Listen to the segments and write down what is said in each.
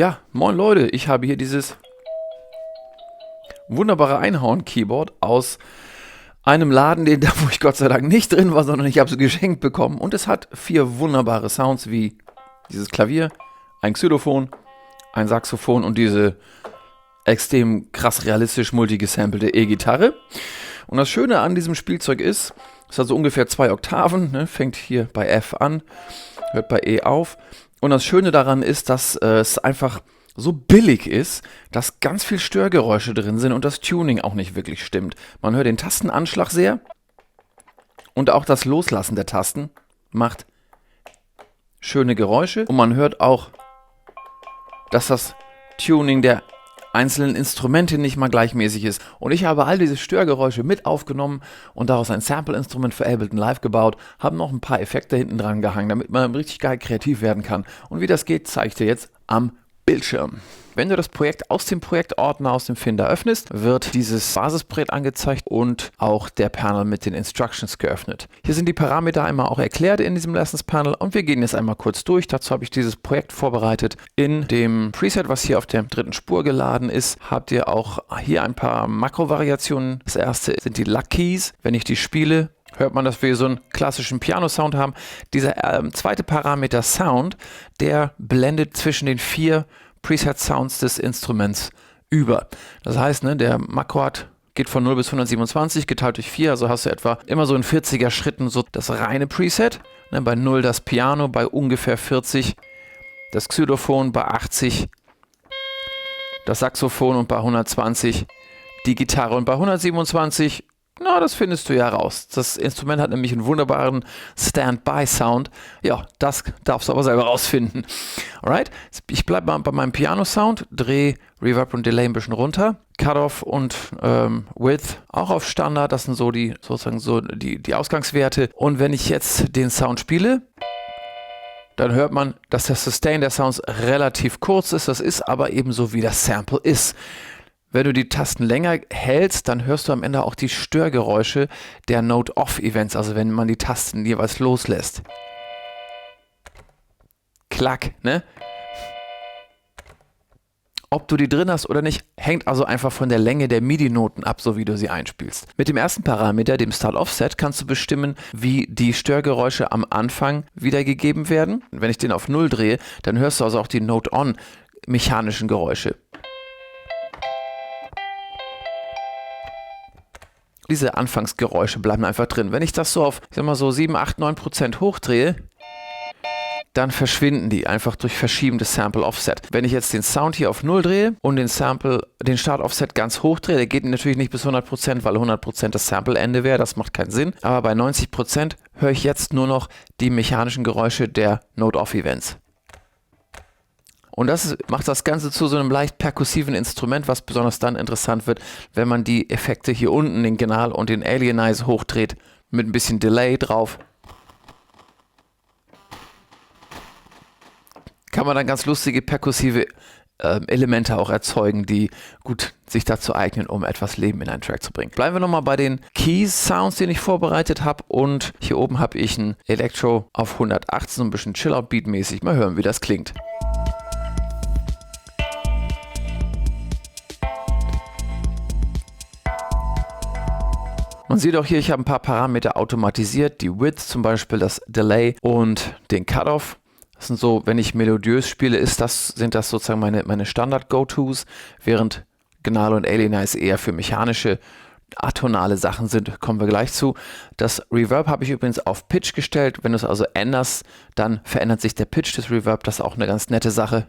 Ja, moin Leute, ich habe hier dieses wunderbare Einhorn-Keyboard aus einem Laden, wo ich Gott sei Dank nicht drin war, sondern ich habe es geschenkt bekommen. Und es hat 4 wunderbare Sounds wie dieses Klavier, ein Xylophon, ein Saxophon und diese extrem krass realistisch multigesamplte E-Gitarre. Und das Schöne an diesem Spielzeug ist, es hat so ungefähr 2 Oktaven, ne, fängt hier bei F an, hört bei E auf. Und das Schöne daran ist, dass es einfach so billig ist, dass ganz viel Störgeräusche drin sind und das Tuning auch nicht wirklich stimmt. Man hört den Tastenanschlag sehr und auch das Loslassen der Tasten macht schöne Geräusche. Und man hört auch, dass das Tuning der einzelnen Instrumente nicht mal gleichmäßig ist. Und ich habe all diese Störgeräusche mit aufgenommen und daraus ein Sample-Instrument für Ableton Live gebaut, habe noch ein paar Effekte hinten dran gehangen, damit man richtig geil kreativ werden kann. Und wie das geht, zeige ich dir jetzt am Bildschirm. Wenn du das Projekt aus dem Projektordner, aus dem Finder öffnest, wird dieses Basisprojekt angezeigt und auch der Panel mit den Instructions geöffnet. Hier sind die Parameter einmal auch erklärt in diesem Lessons Panel und wir gehen jetzt einmal kurz durch. Dazu habe ich dieses Projekt vorbereitet. In dem Preset, was hier auf der dritten Spur geladen ist, habt ihr auch hier ein paar Makrovariationen. Das erste sind die Luck Keys. Wenn ich die spiele, hört man, dass wir so einen klassischen Piano-Sound haben. Dieser zweite Parameter Sound, der blendet zwischen den 4 Preset-Sounds des Instruments über. Das heißt, ne, der Makroad geht von 0 bis 127, geteilt durch 4, also hast du etwa immer so in 40er Schritten so das reine Preset. Ne, bei 0 das Piano, bei ungefähr 40 das Xylophon, bei 80 das Saxophon und bei 120 die Gitarre und bei 127 na, das findest du ja raus. Das Instrument hat nämlich einen wunderbaren Stand-by-Sound. Ja, das darfst du aber selber rausfinden. Alright, ich bleibe mal bei meinem Piano-Sound, drehe Reverb und Delay ein bisschen runter. Cutoff und Width auch auf Standard, das sind so die Ausgangswerte. Und wenn ich jetzt den Sound spiele, dann hört man, dass der Sustain der Sounds relativ kurz ist. Das ist aber ebenso, wie das Sample ist. Wenn du die Tasten länger hältst, dann hörst du am Ende auch die Störgeräusche der Note-Off-Events, also wenn man die Tasten jeweils loslässt. Klack, ne? Ob du die drin hast oder nicht, hängt also einfach von der Länge der MIDI-Noten ab, so wie du sie einspielst. Mit dem ersten Parameter, dem Start-Offset, kannst du bestimmen, wie die Störgeräusche am Anfang wiedergegeben werden. Wenn ich den auf 0 drehe, dann hörst du also auch die Note-On mechanischen Geräusche. Diese Anfangsgeräusche bleiben einfach drin. Wenn ich das so auf, ich sag mal so 7, 8, 9% hochdrehe, dann verschwinden die einfach durch Verschieben des Sample-Offset. Wenn ich jetzt den Sound hier auf 0 drehe und den Start-Offset ganz hoch drehe, der geht natürlich nicht bis 100%, weil 100% das Sample-Ende wäre, das macht keinen Sinn. Aber bei 90% höre ich jetzt nur noch die mechanischen Geräusche der Note-Off-Events. Und das macht das Ganze zu so einem leicht perkussiven Instrument, was besonders dann interessant wird, wenn man die Effekte hier unten, den Genal und den Alienize hochdreht, mit ein bisschen Delay drauf. Kann man dann ganz lustige perkussive Elemente auch erzeugen, die gut sich dazu eignen, um etwas Leben in einen Track zu bringen. Bleiben wir nochmal bei den Keys-Sounds, den ich vorbereitet habe. Und hier oben habe ich ein Elektro auf 118, so ein bisschen Chill-Out-Beat-mäßig. Mal hören, wie das klingt. Man sieht auch hier, ich habe ein paar Parameter automatisiert, die Width zum Beispiel, das Delay und den Cutoff. Das sind so, wenn ich melodiös spiele, sind das sozusagen meine Standard-Go-Tos, während Genal und Alienize eher für mechanische, atonale Sachen sind, kommen wir gleich zu. Das Reverb habe ich übrigens auf Pitch gestellt. Wenn du es also änderst, dann verändert sich der Pitch des Reverb, das ist auch eine ganz nette Sache.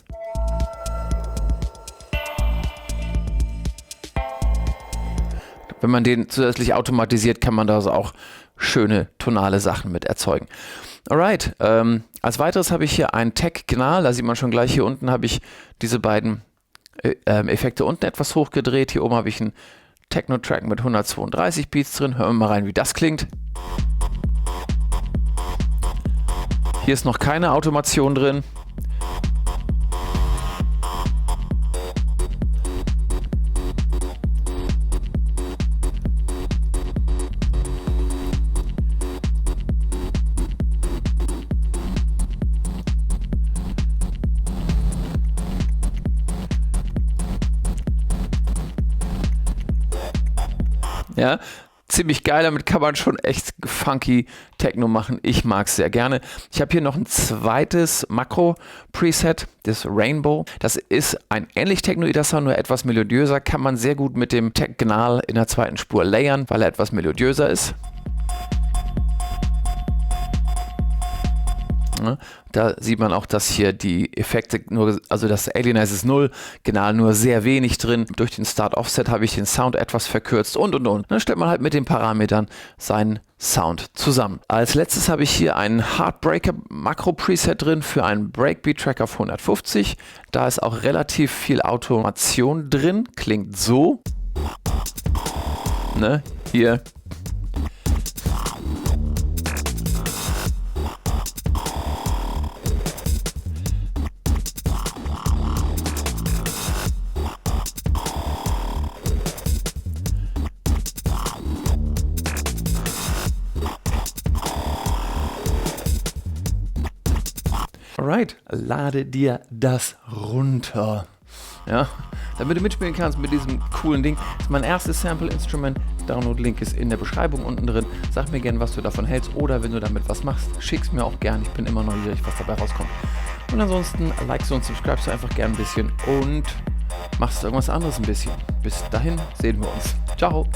Wenn man den zusätzlich automatisiert, kann man da also auch schöne tonale Sachen mit erzeugen. Alright, als weiteres habe ich hier ein Tech-Gnal, da sieht man schon gleich, hier unten habe ich diese beiden Effekte unten etwas hochgedreht. Hier oben habe ich einen Techno-Track mit 132 Beats drin. Hören wir mal rein, wie das klingt. Hier ist noch keine Automation drin. Ja, ziemlich geil, damit kann man schon echt funky Techno machen. Ich mag es sehr gerne. Ich habe hier noch ein zweites Makro-Preset, das Rainbow. Das ist ein ähnlich technoider Sound, nur etwas melodiöser. Kann man sehr gut mit dem Technal in der zweiten Spur layern, weil er etwas melodiöser ist. Da sieht man auch, dass hier die Effekte nur, also das Alienize ist 0, genau, nur sehr wenig drin. Durch den Start-Offset habe ich den Sound etwas verkürzt und. Dann stellt man halt mit den Parametern seinen Sound zusammen. Als letztes habe ich hier einen Heartbreaker Makro-Preset drin für einen Breakbeat-Track auf 150. Da ist auch relativ viel Automation drin, klingt so. Ne? Hier. Alright, lade dir das runter. Ja, damit du mitspielen kannst mit diesem coolen Ding. Das ist mein erstes Sample-Instrument. Download-Link ist in der Beschreibung unten drin. Sag mir gerne, was du davon hältst oder wenn du damit was machst, schick's mir auch gern. Ich bin immer neugierig, was dabei rauskommt. Und ansonsten likest und subscribest du einfach gern ein bisschen und machst irgendwas anderes ein bisschen. Bis dahin sehen wir uns. Ciao.